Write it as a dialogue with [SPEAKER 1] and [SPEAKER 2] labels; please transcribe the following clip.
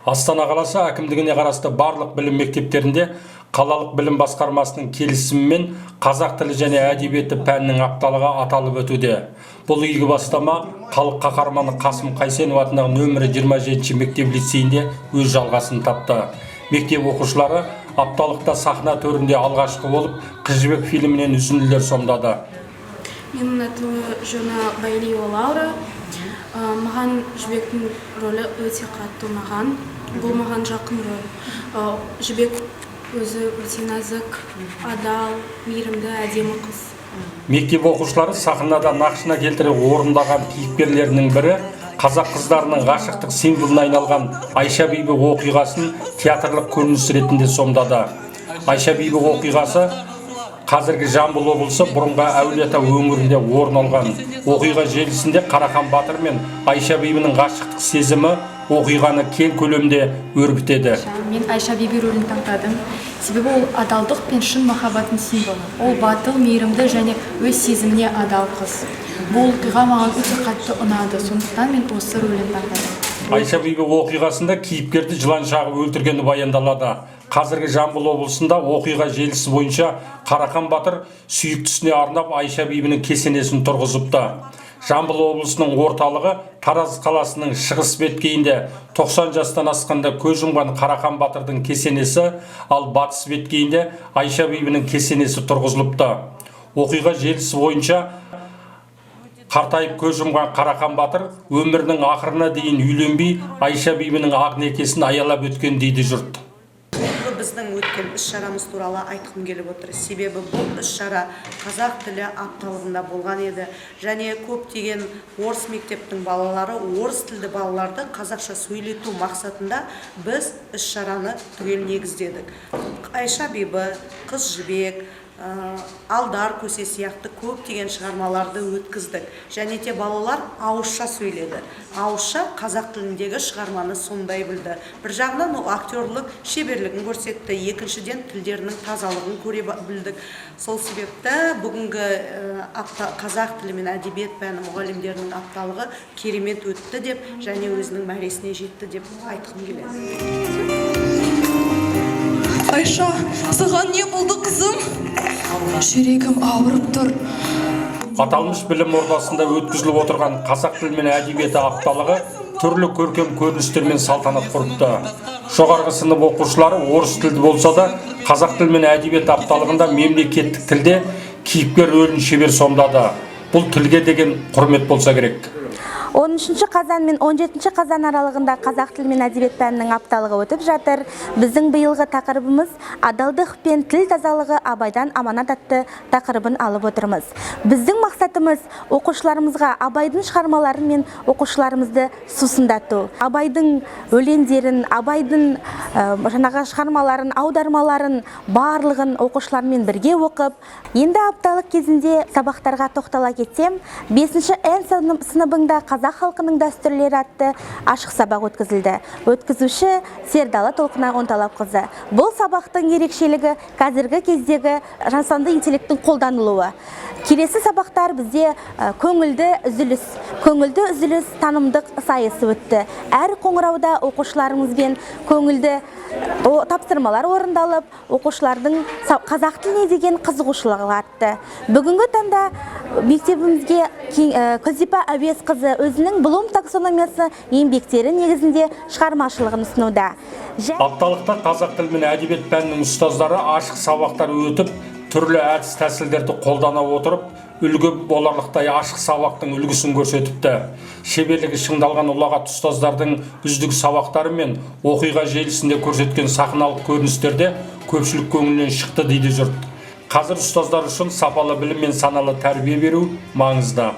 [SPEAKER 1] Астана қаласы әкімдігіне қарасты барлық білім мектептерінде қалалық білім басқармасының келісімімен қазақ тілі және әдебиеті пәнінің апталығы аталып өтуде. Бұл игі бастама халық қаһарманы Қасым Қайсенов атындағы нөмірі 27 мектеп лицейінде өз жалғасын тапты. Мектеп оқушылары апталықта сахна төрінде алғашқы болып Қыз жібек фильмінен үзінділер сомдады.
[SPEAKER 2] Менің атым Жона Байлиева Лаура. Маған жібектің рөлі өте қатты ұнаған. Бұл маған жақын рөл. Жібек өзі өте нәзік, адал, мейірімді, әдемі қыз.
[SPEAKER 1] Мектеп оқушылары сахнада нақышына келтіре орындаған кейіпкерлерінің бірі қазақ қыздарының ғашықтық символына айналған Айша Бибі оқиғасын театрлық көрініс ретінде сомдады. Айша Бибі оқиғасы қазіргі Жамбыл облысы бұрынғы Әулиеата өңірінде орын алған. Оқиға желісінде Қарахан Батыр мен Айша Бибінің ғашықтық сезімі оқиғаны кең көлемде өрбітеді.
[SPEAKER 3] Мен Айша Биби рөлін таңдадым. Себебі ол адалдық пен шын махаббаттың символы. Ол батыл, мейірімді және өз сезіміне адал қыз. Бұл оқиға маған өте қатты ұнады. Сондықтан мен осы рөлін таңдадым.
[SPEAKER 1] Айша Биби оқиғасында кейіпкерді жылан шағып өлтіргені баяндалады. Қазіргі Жамбыл облысында оқиға желісі бойынша Қарахан Батыр сүйіктісіне арнап Айша Бибінің кесенесін тұрғызыпты. Жамбыл облысының орталығы Тараз қаласының шығыс беткейінде 90 жастан асқанда көз жұмған Қарахан Батырдың кесенесі, ал батыс беткейінде Айша Бибінің кесенесі тұрғызылыпты. Оқиға желісі бойынша қартайып көз жұмған Қарахан Батыр өмірінің ақырына дейін үйленбей Айша Бибінің ақ некесін аялап өткен дейді жұрт.
[SPEAKER 4] Біздің өткен іс-шарамыз туралы айтқым келіп отыр. Себебі бұл іс-шара қазақ тілі апталығында болған еді. Және көптеген орыс мектептің балалары, орыс тілді балаларды қазақша сөйлету мақсатында біз іс-шараны түгел негіздедік. Айша Бибі, Қыз жібек, Алдар көсе сияқты көптеген шығармаларды өткіздік. Және те балалар ауызша сөйледі. Ауызша қазақ тіліндегі шығарманы сондай білді. Бір жағынан ол актерлік шеберлігін көрсетті, екіншіден тілдерінің тазалығын көре білдік. Сол себепті бүгінгі қазақ тілі мен әдебиет пәні мұғалімдерінің апталығы керемет өтті деп, және өзінің мәресіне жетті деп айтқым келеді.
[SPEAKER 5] Айша, саған не болды қызым? Жүрегім ауырып тұр.
[SPEAKER 1] Аталмыш білім ордасында өткізіліп отырған қазақ тілі мен әдебиеті апталығы түрлі көркем көріністермен салтанат құрыпты. Жоғарғы сынып оқушылары орыс тілді болса да, қазақ тілі мен әдебиет апталығында мемлекеттік тілде кейіпкер рөлін шебер сомдады. Бұл тілге деген құрмет болса керек.
[SPEAKER 6] 13 қазан мен 17 қазан аралығында қазақ тілі мен әдебиет пәнінің апталығы өтіп жатыр. Біздің биылғы тақырыбымыз адалдық пен тіл тазалығы Абайдан аманат атты тақырыбын алып отырмыз. Біздің мақсатымыз оқушыларымызға Абайдың шығармаларын мен оқушыларымызды сусындату. Абайдың өлеңдерін, Абайдың жаңағы шығармаларын, аудармаларын барлығын оқушылармен бірге оқып, енді апталық кезінде сабақтарға тоқтала кетсем, 5-ші Н сыныбында қазақ халқының дәстүрлері атты ашық сабақ өткізілді. Өткізуші Сердалы Толқына Онталапқызы. Бұл сабақтың ерекшелігі қазіргі кездегі жасанды интеллекттің қолданылуы. Келесі сабақтар бізде көңілді үзіліс танымдық сайысы өтті. Әр қоңырауда оқушыларымызбен көңілді тапсырмалар орындалып, оқушылардың қазақ тіліне деген қызығушылығы артты. Бүгінгі таңда мектебімізге Күлзипа Әуезқызы өзінің Блум таксономиясы еңбектері негізінде шығармашылығын ұсынуда.
[SPEAKER 1] Апталықта қазақ тілі мен әдебиет пәнінің ұстаздары ашық сабақтар өтіп, түрлі әдіс тәсілдерді қолдана отырып, үлгі боларлықтай ашық сабақтың үлгісін көрсетіпті. Шеберлігі шыңдалған ұлағат ұстаздардың үздік сабақтары мен оқиға желісінде көрсеткен сахналық көріністерде көпшілік көңілінен шықты дейді жұрт. Қазір ұстаздар үшін сапалы білім мен саналы тәрбие беру маңызды.